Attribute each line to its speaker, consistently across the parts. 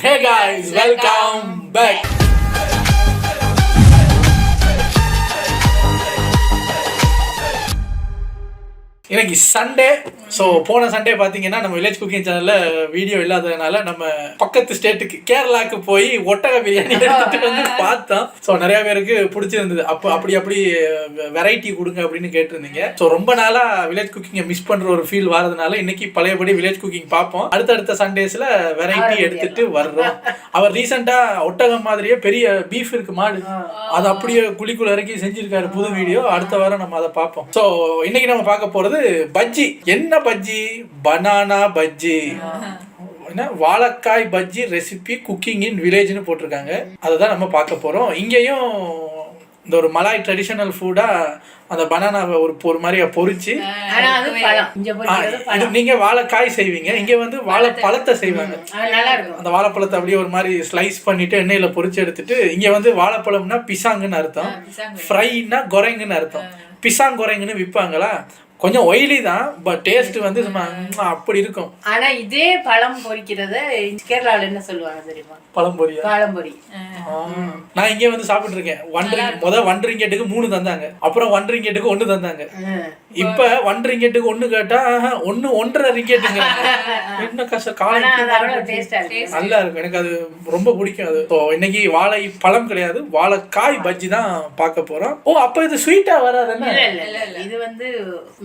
Speaker 1: Hey guys, welcome back. இன்னைக்கு Sunday. So போன Sunday பார்த்தீங்கன்னா நம்ம வில்லேஜ் குக்கிங் சேனலில் வீடியோ இல்லாததுனால நம்ம பக்கத்து ஸ்டேட்டுக்கு கேரளாவுக்கு போய் ஒட்டக பிரியாணி எடுத்துகிட்டு வந்து பார்த்தோம். ஸோ நிறையா பேருக்கு பிடிச்சிருந்தது. அப்படி வெரைட்டி கொடுங்க அப்படின்னு கேட்டிருந்தீங்க. ஸோ ரொம்ப நாளாக வில்லேஜ் குக்கிங்கை மிஸ் பண்ணுற ஒரு ஃபீல் வரதுனால இன்னைக்கு பழையபடி வில்லேஜ் குக்கிங் பார்ப்போம். அடுத்தடுத்த சண்டேஸில் வெரைட்டி எடுத்துகிட்டு வர்றோம். அவர் ரீசெண்டாக ஒட்டகம் மாதிரியே பெரிய பீஃப் இருக்கு மாடு, அது அப்படியே குழிக்குள்ள இறக்கி செஞ்சிருக்காரு புது வீடியோ. அடுத்த வாரம் நம்ம அதை பார்ப்போம். ஸோ இன்னைக்கு நம்ம பார்க்க போகிறது பஜ்ஜி. என்ன பஜ்ஜி? பனானா பஜ்ஜி. வாழைக்காய் பஜ்ஜி ரெசிபி குக்கிங் இன் வில்லேஜ்னு போட்டிருக்காங்க. அதை தான் நம்ம பார்க்க போறோம். இங்கேயும் இந்த ஒரு மலாய் ட்ரெடிஷனல் ஃபுட்டா அந்த பனானாவை ஒரு மாதிரியா பொரிச்சு, நீங்க வாழைக்காய் செய்வீங்க, இங்க வந்து வாழைப்பழத்தை செய்வாங்க. அந்த வாழைப்பழத்தை அப்படியே ஒரு மாதிரி ஸ்லைஸ் பண்ணிட்டு எண்ணெயில பொரிச்சு எடுத்துட்டு, இங்க வந்து வாழைப்பழம்னா பிசாங்குன்னு அர்த்தம், ஃப்ரைனா கொரைங்குன்னு அர்த்தம். பிசாங் கொரைங்குன்னு விற்பாங்களா, கொஞ்சம் ஒயிலி தான், பட் டேஸ்ட் வந்து அப்படி இருக்கும்.
Speaker 2: ஆனா இதே பழம் பொரிக்கிறது கேரளால என்ன சொல்லுவாங்க தெரியுமா?
Speaker 1: பழம்பொரியா?
Speaker 2: பழம்பொரி.
Speaker 1: நான் இங்கே வந்து சாப்பிட்டு இருக்கேன். ஒன் ரிங்கெட்டுக்கு 3 தந்தாங்க, அப்புறம் 1 ரிங்கெட்டுக்கு 1 தந்தாங்க. இப்ப 1 ரிங்கெட்டுக்கு 1 கேட்டா 1.5 ரிங்கெட்டுங்க. என்ன கஷ்டம். நல்லா இருக்கும், எனக்கு அது ரொம்ப பிடிக்கும். அது இன்னைக்கு வாழை பழம் கிடையாது, வாழைக்காய் பஜ்ஜி தான் பார்க்க போறோம். ஓ, அப்ப இது ஸ்வீட்டா வராது?
Speaker 2: இது வந்து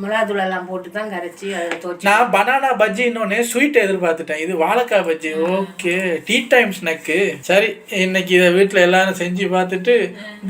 Speaker 2: மிளகாத்தூள் எல்லாம் போட்டு தான் கரைச்சி அதை தோச்சி.
Speaker 1: நான் பனானா பஜ்ஜி இன்னொன்னு ஸ்வீட் எதிர்பார்த்துட்டேன், இது வாழைக்காய் bajji. Okay, tea time snack. சரி, இன்னைக்கு இதை வீட்டுல எல்லாரும் செஞ்சு பார்த்துட்டு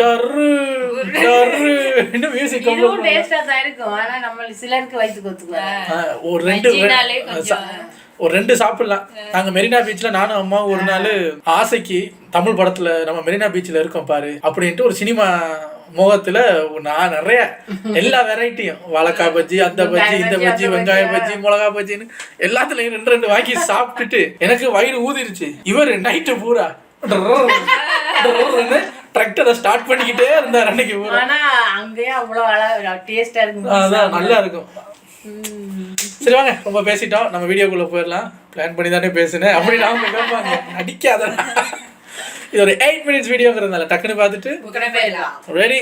Speaker 1: டர்ரு டர்ரு மியூசிக்
Speaker 2: டேஸ்டா தான் இருக்கும். ஆனா நம்ம சிலருக்கு வயிற்றுக்கு ஒத்துக்குவாங்க.
Speaker 1: ஒரு 2 சாப்பிடலாம். நாங்க மெரினா பீச்ல நானும் அம்மா ஒரு நாள் ஆசைக்கு தமிழ் படத்துல நம்ம மெரினா பீச்ல இருக்கோம் பாரு அப்படின்ட்டு ஒரு சினிமா மோகத்துல நான் நிறைய எல்லா வெரைட்டியும் வாழைக்காய் பஜ்ஜி, அந்த பஜ்ஜி, இந்த பஜ்ஜி, வெங்காய பஜ்ஜி, மிளகா பஜ்ஜின்னு எல்லாத்துலயும் 2 வாங்கி சாப்பிட்டுட்டு எனக்கு வயிறு ஊதிருச்சு. இவர் நைட்டு பூரா டிராக்டரை ஸ்டார்ட் பண்ணிக்கிட்டே இருந்தார் அன்னைக்கு.
Speaker 2: ஆனா அங்கேயே அவ்வளவு டேஸ்டா இருக்கும்.
Speaker 1: அதான் நல்லா இருக்கும். சரி வாங்க, ரொம்ப பேசிட்டோம், நம்ம வீடியோக்குள்ள போயிடலாம். பிளான் பண்ணி தானே பேசுனேன் அப்படின்னு அவங்க கேட்பாங்க, அடிக்காத. இது ஒரு 8 மினிட்ஸ் வீடியோங்கிறதுனால டக்குன்னு பார்த்துட்டு ரெடி.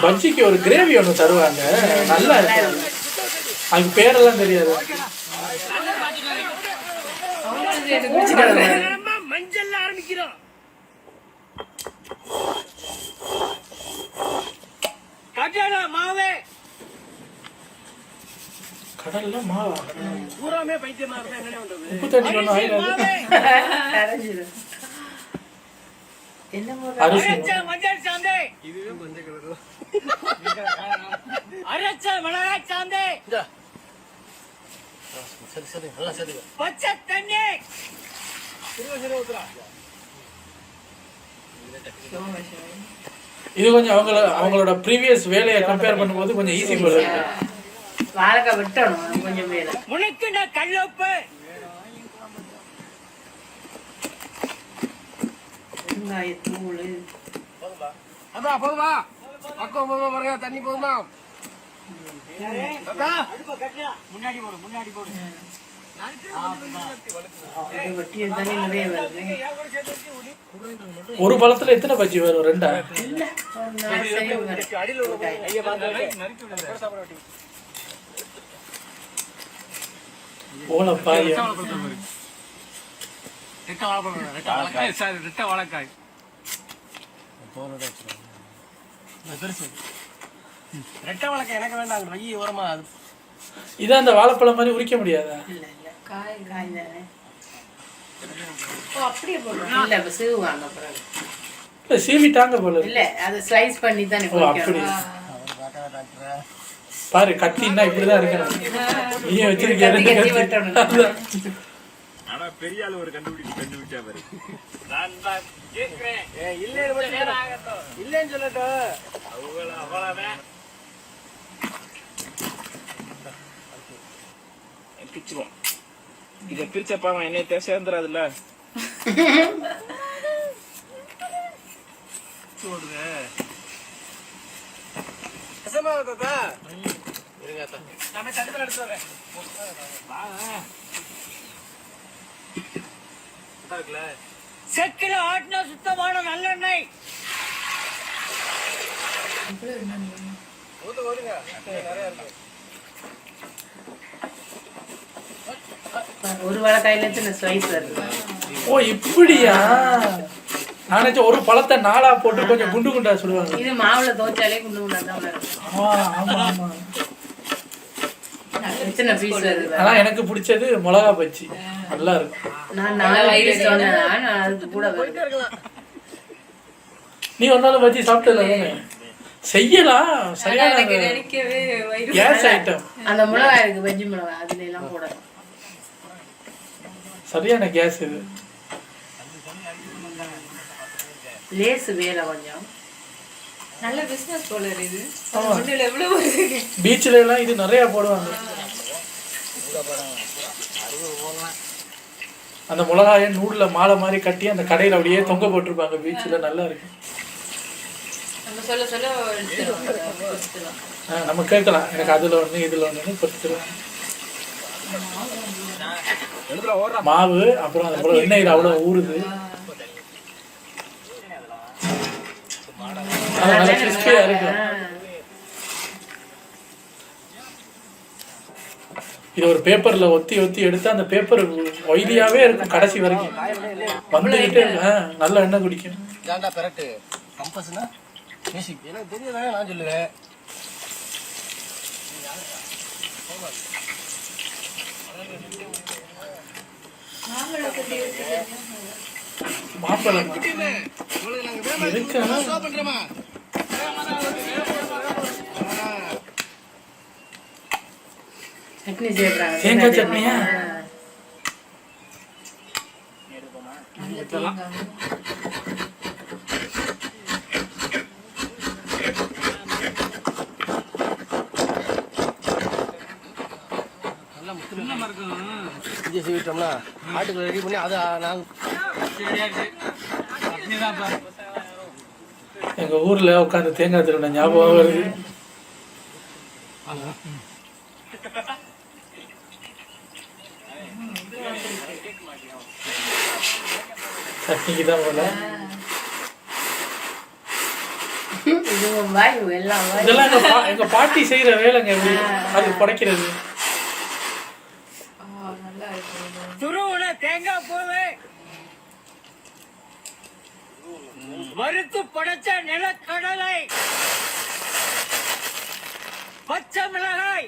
Speaker 1: பஜ்ஜிக்கு ஒரு கிரேவி ஒன்று தருவாங்க, நல்லா இருக்கு. அதுக்கு பேரெல்லாம் தெரியாது.
Speaker 3: மஞ்சள் ஆரம்பிக்கிறோம். மாவே
Speaker 1: கடல்ல மாவா
Speaker 3: பூராமே பைத்தியமா இருந்தா என்ன பண்றது?
Speaker 1: உப்பு தண்ணி ஒன்றும்
Speaker 3: மஞ்சள் சாந்தே, இதுவே மஞ்சள் கலர். அரைச்ச மிளகாய் சாந்தே, சரி சரி நல்லா சரி. பச்சை தண்ணி
Speaker 1: இது கொஞ்சம் அவங்களோட ப்ரீவியஸ் வேலையை கம்பேர் பண்ணும்போது கொஞ்சம் ஈஸி போல இருக்கு.
Speaker 2: வாழைக்காய் வெட்டணும் கொஞ்சம் வேலை.
Speaker 3: உனக்கு நான் கல்லோப்பு
Speaker 2: வெங்காயத்தூள்
Speaker 3: அதான் போதுமா? பக்கம் போதுமா? பாருங்க, தண்ணி போதுமா? முன்னாடி போடு, முன்னாடி போடு.
Speaker 1: ஒரு பழத்துல எத்தனை பஜ்ஜி வரும்? 2?
Speaker 3: எனக்கு வேண்டாம், ஓரமா.
Speaker 1: இதான் அந்த வாழைப்பழம் மாதிரி உரிக்க முடியாதா? சீவிட்டாங்க போல
Speaker 2: இல்ல, அது ஸ்லைஸ் பண்ணி தான்.
Speaker 1: அப்படி பாரு, கத்தின்னா இப்படிதான் இருக்கணும். நீங்க வச்சிருக்கீங்க.
Speaker 4: ஆனா பெரிய ஆளு ஒரு கண்டுபிடிச்சா பாரு.
Speaker 3: இல்லன்னு சொல்லட்டும்.
Speaker 4: அவ்வளவுதான்.
Speaker 3: பிச்சுருவோம். இதை பிரிச்சப்பா அவன் என்னைய சேர்ந்துடாதுல்ல. செக்கில ஆட்டின சுத்தமான நல்லெண்ணெய்.
Speaker 2: ஒரு வாழைக்காயில சின்ன ஸ்லைஸ் வருது.
Speaker 1: ஓ இப்படியா? நானே ஒரு பழத்தை நாளா போட்டு கொஞ்சம் குண்டு குண்டா சொல்லுவாங்க.
Speaker 2: இது மாவுல தோச்சாலே குண்டு குண்டா தான் இருக்கும்.
Speaker 1: ஆமா ஆமா.
Speaker 2: சின்ன பீஸ் வருது.
Speaker 1: ஆனா எனக்கு பிடிச்சது மிளகா பஜ்ஜி, நல்லா இருக்கும்.
Speaker 2: நான் 4 ஐட்டம் சொன்னேன், நான் அதுக்கு கூட வருது.
Speaker 1: நீ ஒரு நாள் பஜ்ஜி சாப்பிட்டல செய்யலாம். சரியான கேஸ் ஐட்டம்.
Speaker 2: அந்த மிளகாய் இருக்கு, பஜ்ஜி மிளகாய், அதுல எல்லாம் போடலாம்.
Speaker 1: சரியான கேஸ் இது.
Speaker 2: லேஸ் வேலை கொஞ்சம்
Speaker 5: நல்ல பிசினஸ் போல இது. ஒண்ணுல எவ்வளவு
Speaker 1: பீச்ல எல்லாம் இது நிறைய போடுவாங்க. அந்த மிளகாயை நூல்ல மாலை மாதிரி கட்டி அந்த கடையில அப்படியே தொங்க போட்டிருப்பாங்க. பீச்ல நல்லா இருக்கு.
Speaker 5: நம்ம சொல்ல சொல்ல
Speaker 1: நம்ம கேட்கலாம், எனக்கு அதுல ஒண்ணு இதுல ஒண்ணுன்னு பொறுத்துருவாங்க. மாவு அப்புறம் அது எண்ணெயில் அவ்வளவு ஊறுது. நல்லா கிறிஸ்பியா இருக்கு. இது ஒரு பேப்பர்ல ஒத்தி ஒத்தி எடுத்து அந்த பேப்பர் ஒயிலியாவே இருக்கும் கடைசி வரைக்கும். வந்துகிட்டே இருக்கு. நல்ல எண்ணெய் குடிக்கும்.
Speaker 3: எனக்கு தெரியாதாங்க நான் சொல்லுவேன்.
Speaker 1: மாப்பழம் இருக்கு.
Speaker 2: சட்னி செய்யறாங்க.
Speaker 1: தேங்காய் சட்னியா?
Speaker 3: இஞ்சி சீவிட்டோம்னா ஆட்டுக்குள்ள ரெடி பண்ணி அதை நாங்கள்
Speaker 1: எங்க ஊர்ல உட்காந்து தேங்காய் திருவிழா ஞாபகம் வருது. சட்னிக்கு தான் போல. இதெல்லாம் எங்க பாட்டி செய்யற வேலைங்க. அது படைக்கிறது.
Speaker 3: துருவுல தேங்காய் பூவே, வறுத்து படைச்ச நிலக்கடலை, பச்சை மிளகாய்,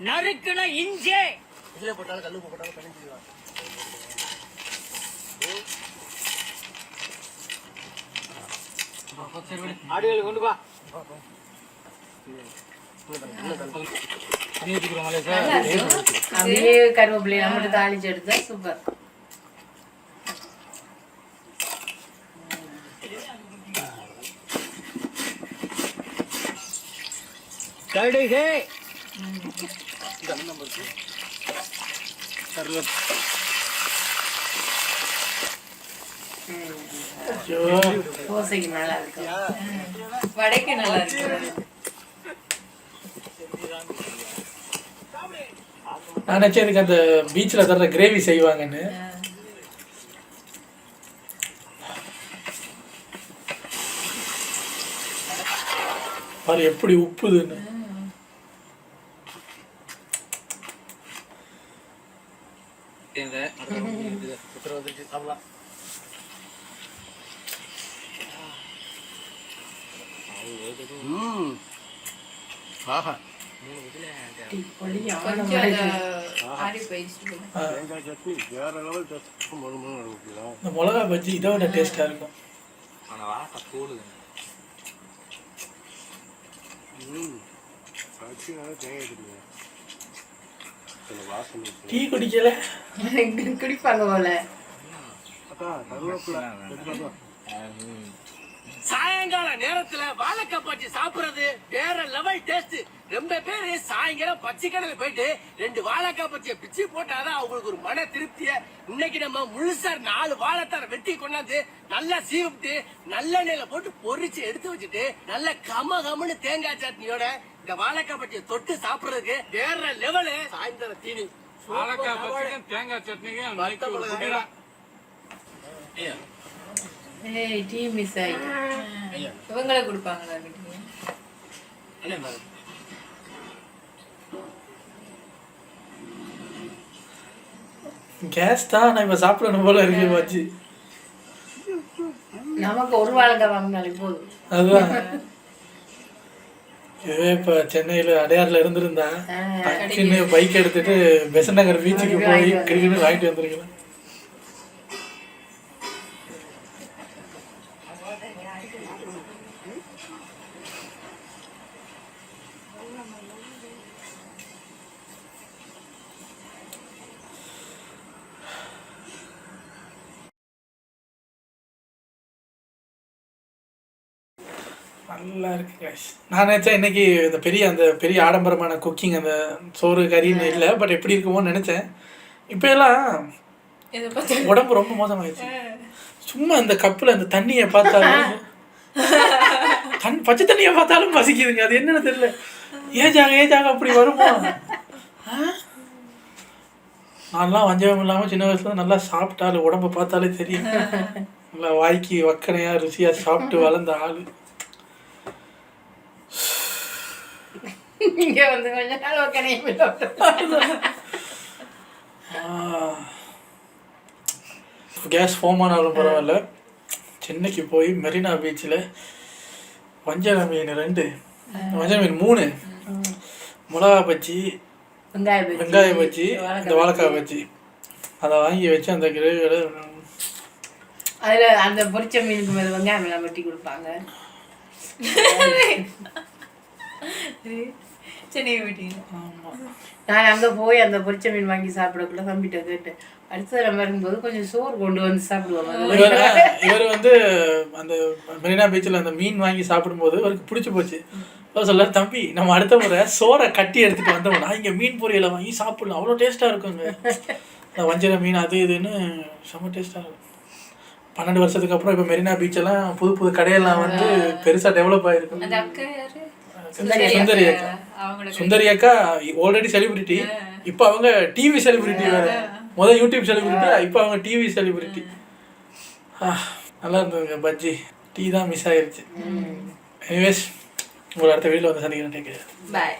Speaker 3: நறுக்குன இஞ்சி, ஆடுகளை கொண்டு வா.
Speaker 2: அப்படியே கருவேப்பிலையை மட்டும் தாளிச்சு எடுத்தா சூப்பர்.
Speaker 3: கடுகு,
Speaker 2: தோசைக்கு நல்லா இருக்கும்,
Speaker 5: வடைக்கு நல்லா இருக்கு.
Speaker 1: நான் நினைச்சதுக்கு அந்த பீச்ல தர்ற கிரேவி செய்வாங்கன்னு. பாரு எப்படி உப்புதுன்னு. இந்த மிளகா பஜ்ஜி இதோட டேஸ்டா இருக்கும். டீ குடிக்கல
Speaker 2: குடிப்பாங்க போல.
Speaker 3: சாயங்கால நேரத்துல வாழைக்காய் பச்சி சாப்பிடுறது வேற லெவல் டேஸ்ட். ரொம்ப பேரு சாயங்காலம் பச்சைக்கடையில போயிட்டு 2 வாழைக்காய் பச்சியை பிச்சு போட்டாதான் அவங்களுக்கு ஒரு மன திருப்திய. இன்னைக்கு நம்ம முழுசா 4 வாழைத்தார வெட்டி கொண்டாந்து நல்லா சீவிட்டு நல்லெண்ணெயில போட்டு பொரிச்சு எடுத்து வச்சுட்டு நல்ல கமன்னு தேங்காய் சட்னியோட இந்த வாழைக்காய் பச்சியை தொட்டு சாப்பிடுறதுக்கு வேற லெவலு. சாயந்தரம் தீனி
Speaker 4: வாழைக்காய் பச்சைக்கும் தேங்காய் சட்னிக்கும் நைட்டு ஒரு குடிதான்.
Speaker 2: ஏய் டீ மிஸ் ஆயிட்டு.
Speaker 5: இவங்கள கொடுப்பாங்களா வீட்டுக்கு?
Speaker 1: கேஸ் தான் நான் இப்ப சாப்பிடணும் போல இருக்கு பாச்சி.
Speaker 2: நமக்கு ஒரு வாழைக்காய் வாங்கினாலே போதும்.
Speaker 1: அதுதான் இதுவே இப்ப சென்னையில அடையாறுல இருந்திருந்தா டக்குன்னு பைக் எடுத்துட்டு பெசன்ட் நகர் பீச்சுக்கு போய் கிரிக்கெட் வாங்கிட்டு வந்திருக்கலாம். நல்லா இருக்கு கைஸ். நான் நினச்சேன் இன்னைக்கு இந்த பெரிய ஆடம்பரமான குக்கிங் அந்த சோறு கறின்னு இல்லை, பட் எப்படி இருக்குமோன்னு நினச்சேன். இப்போ எல்லாம்
Speaker 5: இதை பார்த்து
Speaker 1: உடம்பு ரொம்ப மோசமாயிடுச்சு. சும்மா இந்த கப்பில் அந்த தண்ணியை பார்த்தாலும் பச்சை தண்ணியை பார்த்தாலும் பசிக்குதுங்க. அது என்னன்னு தெரியல. ஏஜாக அப்படி வருமா? நான்லாம் வஞ்சகம் இல்லாமல் சின்ன வயசுல நல்லா சாப்பிட்டாலும் உடம்பை பார்த்தாலே தெரியும். நல்லா வாய்க்கு வக்கனையாக ருசியாக சாப்பிட்டு வளர்ந்த ஆள்.
Speaker 2: இங்க வந்து கொஞ்ச நாள் வக்கனையும்
Speaker 1: கேஸ் ஃபோமானாலும் பரவாயில்ல, சென்னைக்கு போய் மெரினா பீச்சில் வஞ்சர மீன் 2, வஞ்சர மீன் 3, மிளகா பஜ்ஜி, வெங்காய பஜ்ஜி, இந்த வாழைக்காய் பஜ்ஜி அதை வாங்கி வச்சு அந்த கிரேவியோட
Speaker 2: அதுல அந்த பொரிச்ச மீனுக்கு மேல வெங்காயம் எல்லாம் வெட்டி கொடுப்பாங்க.
Speaker 5: சென்னை வீட்டீங்க.
Speaker 2: நான் அங்கே போய் அந்த பொரிச்ச மீன் வாங்கி சாப்பிடக்குள்ள தம்பிட்ட கேட்டேன், அடுத்த நம்ம இருக்கும்போது கொஞ்சம் சோறு கொண்டு வந்து சாப்பிடுவாங்க.
Speaker 1: இவர் வந்து அந்த மெரினா பீச்சில் அந்த மீன் வாங்கி சாப்பிடும்போது அவருக்கு பிடிச்சி போச்சு. அவர் சொல்ல, தம்பி நம்ம அடுத்த முறை சோறை கட்டி எடுத்துகிட்டு வந்தோம்னா இங்கே மீன் பொரியலை வாங்கி சாப்பிடலாம், அவ்வளோ டேஸ்ட்டாக இருக்குங்க. அந்த வஞ்சர மீன் அது இதுன்னு செம்ம டேஸ்ட்டாக இருக்கும். 12 வருஷத்துக்கு அப்புறம் இப்போ மெரினா பீச்செல்லாம் புது கடையெல்லாம் வந்து பெருசாக டெவலப் ஆகிருக்கு.
Speaker 5: அந்த அக்கா யாரு?
Speaker 1: சுந்தரி அக்கா ஆல்ரெடி செலிபிரிட்டி. இப்போ அவங்க டிவி செலிபிரிட்டி வேற. முதல் யூடியூப் செலிபிரிட்டி, இப்போ அவங்க டிவி செலிபிரிட்டி. நல்லா இருந்ததுங்க பஜ்ஜி. டீ தான் மிஸ் ஆயிருச்சு. எனிவேஸ், உங்களை அடுத்த வீடியோவில் வந்து சந்திக்கிறேன்.
Speaker 5: பாய்.